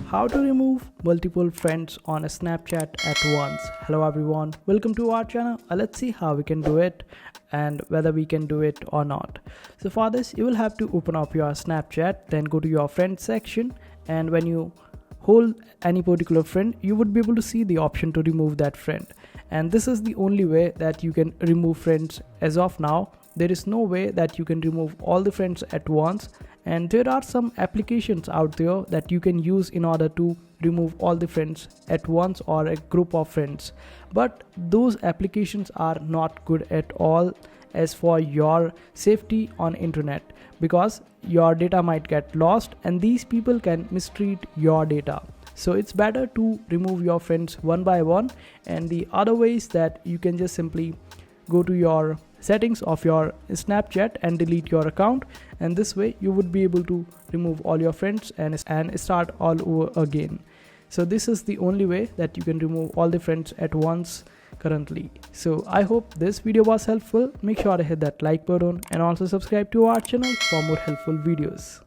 How to remove multiple friends on a Snapchat at once. Hello everyone, welcome to our channel. Let's see how we can do it and whether we can do it or not. So for this, you will have to open up your Snapchat, then go to your friends section, and when you hold any particular friend, you would be able to see the option to remove that friend. And this is the only way that you can remove friends as of now. There is no way that you can remove all the friends at once, and there are some applications out there that you can use in order to remove all the friends at once or a group of friends, but those applications are not good at all as for your safety on internet, because your data might get lost and these people can mistreat your data. So it's better to remove your friends one by one, and the other way is that you can just simply go to your settings of your Snapchat and delete your account, and this way you would be able to remove all your friends and start all over again. So this is the only way that you can remove all the friends at once currently. So I hope this video was helpful. Make sure to hit that like button and also subscribe to our channel for more helpful videos.